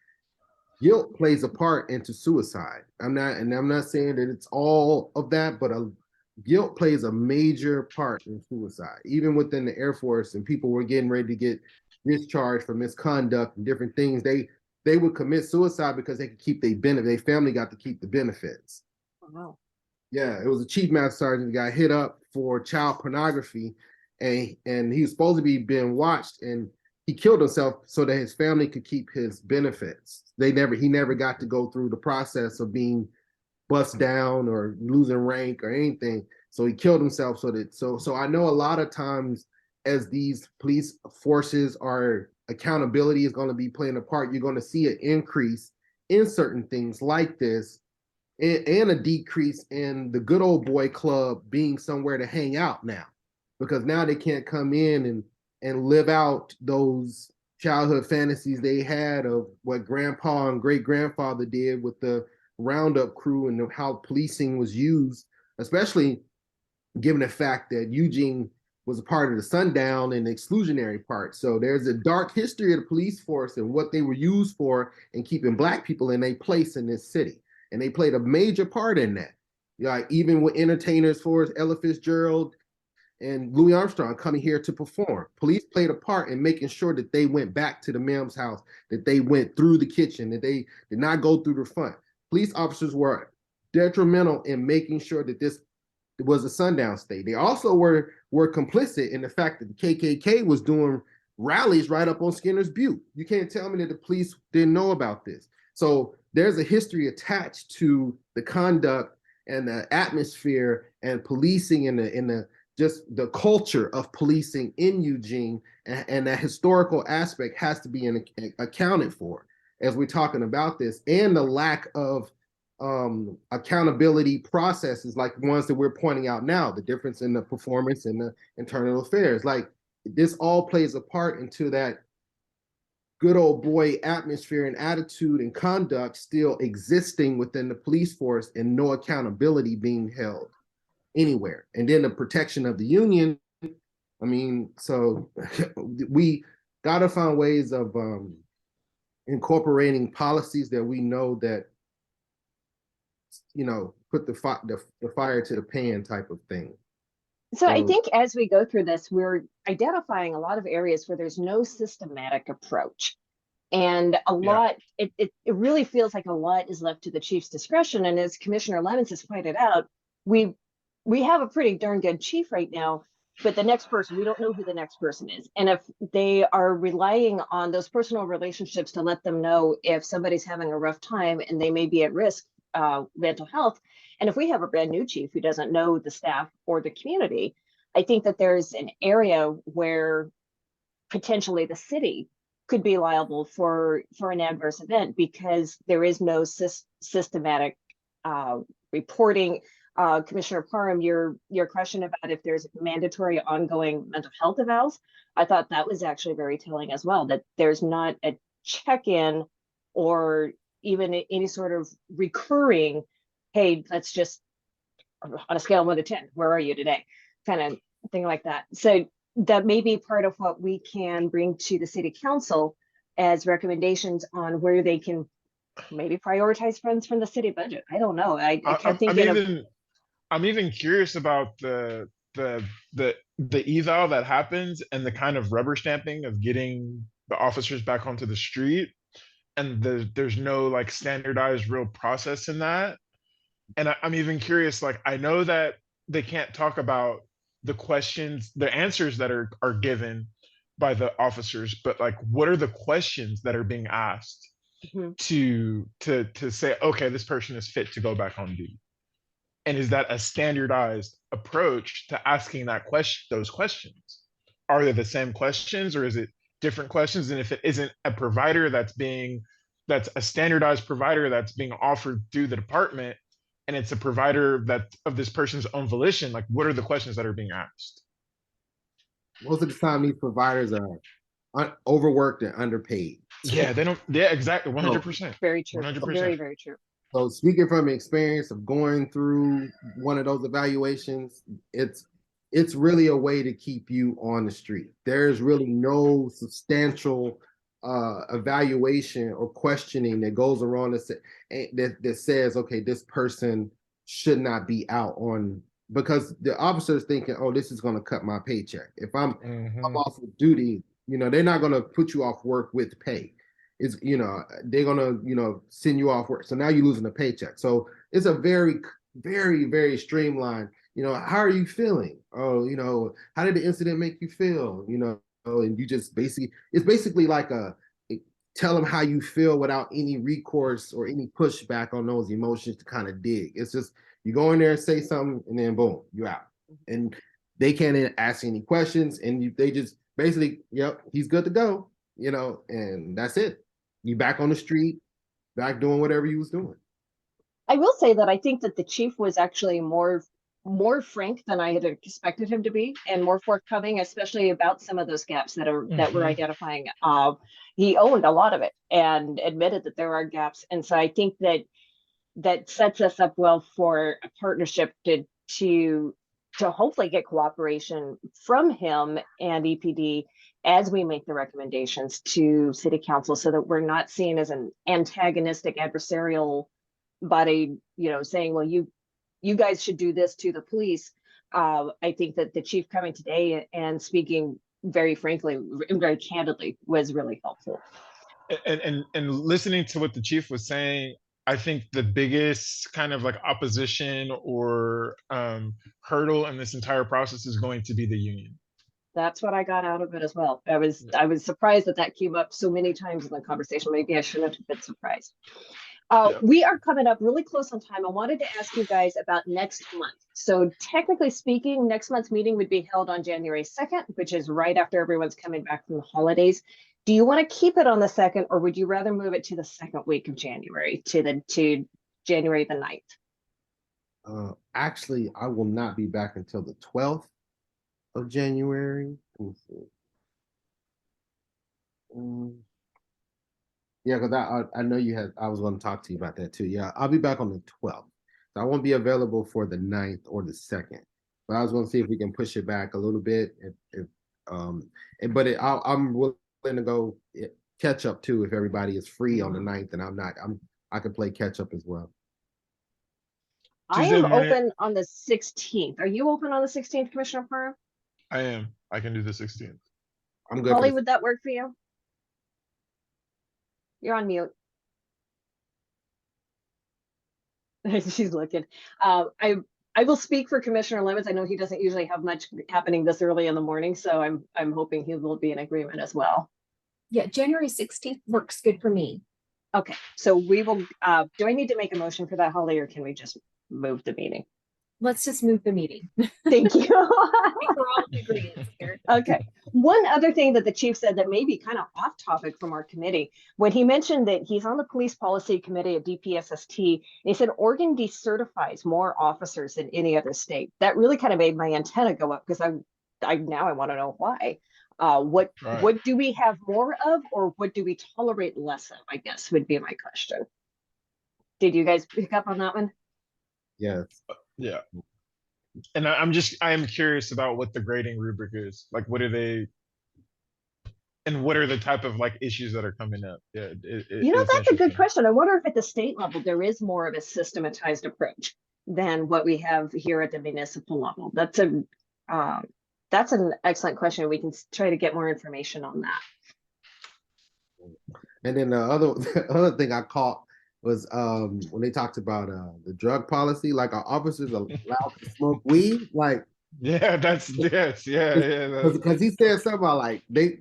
Guilt plays a part into suicide. I'm not saying that it's all of that, but guilt plays a major part in suicide. Even within the Air Force, and people were getting ready to get discharged for misconduct and different things, they would commit suicide because they could keep their benefit. Their family got to keep the benefits. Wow. Yeah, it was a chief master sergeant that got hit up for child pornography, and he was supposed to be being watched, and he killed himself so that his family could keep his benefits. He never got to go through the process of being bust down or losing rank or anything. So he killed himself so I know a lot of times as these police forces are accountability is going to be playing a part, you're going to see an increase in certain things like this, and a decrease in the good old boy club being somewhere to hang out now, because now they can't come in and live out those childhood fantasies they had of what grandpa and great grandfather did with the roundup crew and how policing was used, especially given the fact that Eugene was a part of the sundown and the exclusionary part. So there's a dark history of the police force and what they were used for in keeping black people in a place in this city. And they played a major part in that. Like even with entertainers for Ella Fitzgerald and Louis Armstrong coming here to perform, police played a part in making sure that they went back to the Mims house, that they went through the kitchen, that they did not go through the front. Police officers were detrimental in making sure that this was a sundown state. They also were complicit in the fact that the KKK was doing rallies right up on Skinner's Butte. You can't tell me that the police didn't know about this. So there's a history attached to the conduct and the atmosphere and policing and the just the culture of policing in Eugene, and that historical aspect has to be accounted for as we're talking about this, and the lack of accountability processes like the ones that we're pointing out now, the difference in the performance and the internal affairs. Like this all plays a part into that good old boy atmosphere and attitude and conduct still existing within the police force and no accountability being held anywhere. And then the protection of the union. I mean, so we got to find ways of incorporating policies that we know that put the fire to the pan type of thing. So I think as we go through this, we're identifying a lot of areas where there's no systematic approach. And a Yeah. lot, it really feels like a lot is left to the chief's discretion. And as Commissioner Lemons has pointed out, we have a pretty darn good chief right now, but the next person, we don't know who the next person is. And if they are relying on those personal relationships to let them know if somebody's having a rough time and they may be at risk, mental health. And if we have a brand new chief who doesn't know the staff or the community, I think that there's an area where potentially the city could be liable for an adverse event because there is no systematic reporting. Commissioner Parham, your question about if there's mandatory ongoing mental health evals, I thought that was actually very telling as well, that there's not a check-in or even any sort of recurring, hey, let's just, on a scale of 1 to 10, where are you today? Kind of thing like that. So that may be part of what we can bring to the city council as recommendations on where they can maybe prioritize funds from the city budget. I don't know. I kept thinking of, I'm even curious about the eval that happens and the kind of rubber stamping of getting the officers back onto the street, and there's no like standardized real process in that. And I'm even curious, like I know that they can't talk about the questions, the answers that are given by the officers, but like what are the questions that are being asked Mhm. to say, okay, this person is fit to go back on duty? And is that a standardized approach to asking those questions? Are they the same questions or is it different questions? And if it isn't a provider that's a standardized provider that's being offered through the department, and it's a provider that of this person's own volition, like what are the questions that are being asked? Most of the time, these providers are overworked and underpaid. Yeah, they don't. Yeah, exactly. So, 100%. very true. 100%. Very true. so speaking from experience of going through one of those evaluations, it's really a way to keep you on the street. There's really no substantial evaluation or questioning that goes around that says, okay, this person should not be out on, because the officer's thinking, oh, this is going to cut my paycheck. If I'm off of duty, they're not going to put you off work with pay. It's, they're gonna, send you off work. So now you're losing a paycheck. So it's a very, very, very streamlined, how are you feeling? Oh, how did the incident make you feel? And you just it's basically like tell them how you feel without any recourse or any pushback on those emotions to kind of dig. It's just, you go in there and say something and then boom, you're out. And they can't ask any questions, and they just basically, yep, he's good to go, and that's it. You back on the street, back doing whatever you was doing. I will say that I think that the chief was actually more frank than I had expected him to be, and more forthcoming, especially about some of those gaps that we're identifying. He owned a lot of it and admitted that there are gaps, and so I think that sets us up well for a partnership to hopefully get cooperation from him and EPD as we make the recommendations to city council, so that we're not seen as an antagonistic adversarial body, saying, well, you guys should do this to the police. I think that the chief coming today and speaking very frankly and very candidly was really helpful. And listening to what the chief was saying, I think the biggest kind of like opposition or hurdle in this entire process is going to be the union. That's what I got out of it as well. I was surprised that came up so many times in the conversation. Maybe I shouldn't have been surprised. We are coming up really close on time. I wanted to ask you guys about next month. So technically speaking, next month's meeting would be held on January 2nd, which is right after everyone's coming back from the holidays. Do you want to keep it on the 2nd, or would you rather move it to the second week of January, to January the 9th? Actually, I will not be back until the 12th of January. Let me see. Yeah, because I know I was going to talk to you about that too. Yeah, I'll be back on the 12th. So I won't be available for the 9th or the 2nd. But I was going to see if we can push it back a little bit. I'm willing to go catch up too if everybody is free on the 9th and I can play catch up as well. I am open on the 16th. Are you open on the 16th, Commissioner Parham? I am. I can do the 16th. I'm good. Holly, would that work for you? You're on mute. She's looking. I will speak for Commissioner Lemons. I know he doesn't usually have much happening this early in the morning, so I'm hoping he will be in agreement as well. Yeah, January 16th works good for me. Okay, so we will, do I need to make a motion for that, Holly, or can we just move the meeting? Let's just move the meeting. Thank you. We're all in agreement here. Okay. One other thing that the chief said that may be kind of off topic from our committee, when he mentioned that he's on the police policy committee at DPSST, and he said Oregon decertifies more officers than any other state. That really kind of made my antenna go up because I now I want to know why. What do we have more of, or what do we tolerate less of, I guess would be my question. Did you guys pick up on that one? Yes. Yeah. And I am curious about what the grading rubric is. Like, what are they, and what are the type of like issues that are coming up? Yeah, you know, that's a good question. I wonder if at the state level there is more of a systematized approach than what we have here at the municipal level. That's an excellent question. We can try to get more information on that. And then the other thing I caught was when they talked about the drug policy, like our officers are allowed to smoke weed, like yeah, that's yes, yeah, because he said something about like they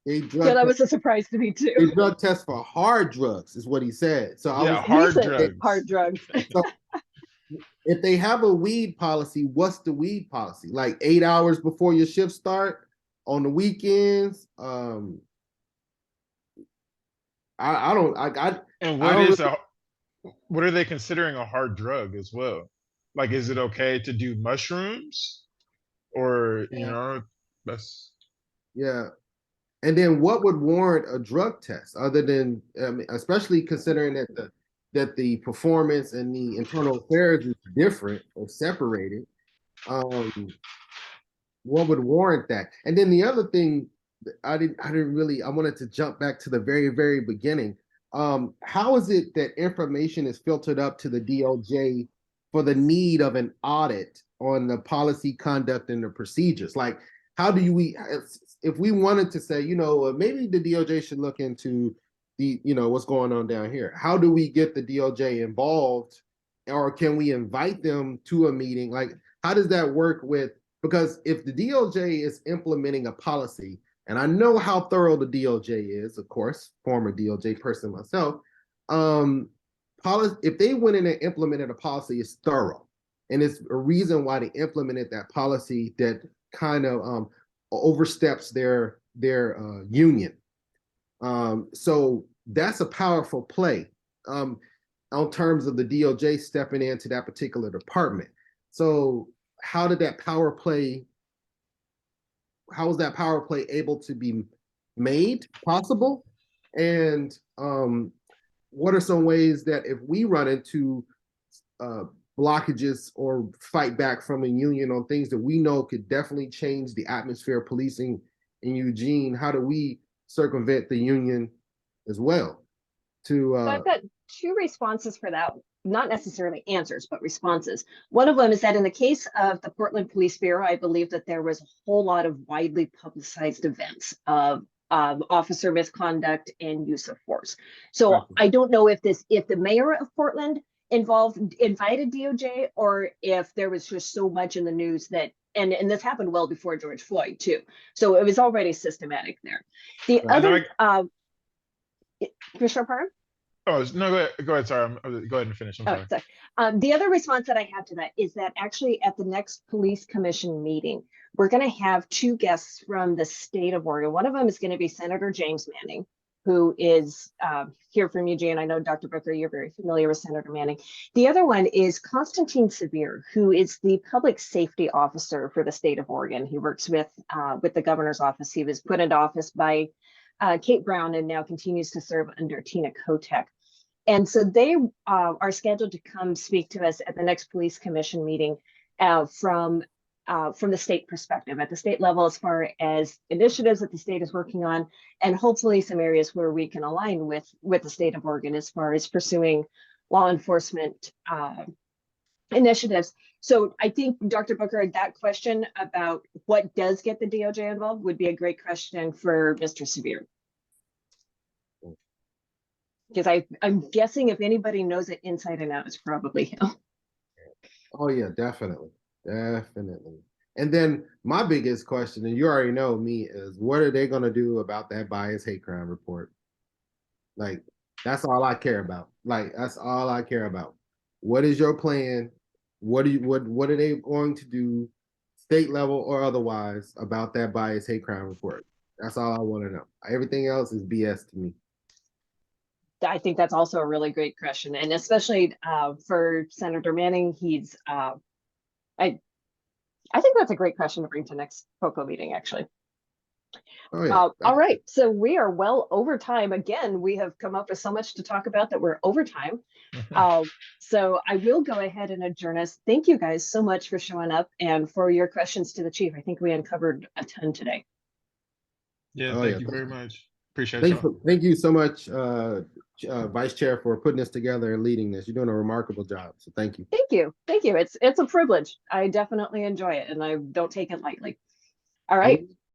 drug yeah, that was a surprise to me too. they drug test for hard drugs is what he said. So yeah, hard drugs. So if they have a weed policy, what's the weed policy? Like 8 hours before your shift start on the weekends? And what are they considering a hard drug as well? Like, is it okay to do mushrooms, or you know, that's yeah. And then what would warrant a drug test other than, especially considering that the performance and the internal affairs is different or separated? What would warrant that? And then the other thing, I wanted to jump back to the very, very beginning. How is it that information is filtered up to the DOJ for the need of an audit on the policy, conduct, and the procedures? Like, how do we, if we wanted to say, you know, maybe the DOJ should look into the, you know, what's going on down here? How do we get the DOJ involved, or can we invite them to a meeting? Like, how does that work with, because if the DOJ is implementing a policy, and I know how thorough the DOJ is, of course, former DOJ person myself, if they went in and implemented a policy, it's thorough. And it's a reason why they implemented that policy that kind of oversteps their union. So that's a powerful play on terms of the DOJ stepping into that particular department. So how is that power play able to be made possible? And what are some ways that if we run into blockages or fight back from a union on things that we know could definitely change the atmosphere of policing in Eugene, how do we circumvent the union as well? So I've got two responses for that. Not necessarily answers, but responses. One of them is that in the case of the Portland Police Bureau, I believe that there was a whole lot of widely publicized events of officer misconduct and use of force. So I don't know if the mayor of Portland invited DOJ, or if there was just so much in the news that, and this happened well before George Floyd too. So it was already systematic there. The other, Commissioner Parham? Oh, no, go ahead. Sorry, go ahead and finish. I'm sorry. The other response that I have to that is that actually at the next police commission meeting, we're going to have two guests from the state of Oregon. One of them is going to be Senator James Manning, who is here from Eugene. I know, Dr. Booker, you're very familiar with Senator Manning. The other one is Constantine Severe, who is the public safety officer for the state of Oregon. He works with the governor's office. He was put into office by Kate Brown and now continues to serve under Tina Kotek. And so they are scheduled to come speak to us at the next police commission meeting from the state perspective, at the state level, as far as initiatives that the state is working on, and hopefully some areas where we can align with the state of Oregon as far as pursuing law enforcement initiatives. So I think, Dr. Booker, that question about what does get the DOJ involved would be a great question for Mr. Severe. Because I'm guessing if anybody knows it inside and out, it's probably him. Oh yeah, definitely. Definitely. And then my biggest question, and you already know me, is what are they gonna do about that bias hate crime report? Like, that's all I care about. Like, that's all I care about. What is your plan? What are they going to do, state level or otherwise, about that bias hate crime report? That's all I want to know. Everything else is BS to me. I think that's also a really great question, and especially for Senator Manning, I think that's a great question to bring to next POCO meeting, actually. Oh yeah. All right, so we are well over time. Again, we have come up with so much to talk about that we're over time. So I will go ahead and adjourn us. Thank you guys so much for showing up and for your questions to the chief. I think we uncovered a ton today. Yeah, Oh, thank yeah. you very much. Appreciate y'all. Thank you so much, Vice Chair, for putting this together and leading this. You're doing a remarkable job. So thank you. Thank you. Thank you. It's a privilege. I definitely enjoy it and I don't take it lightly. All right.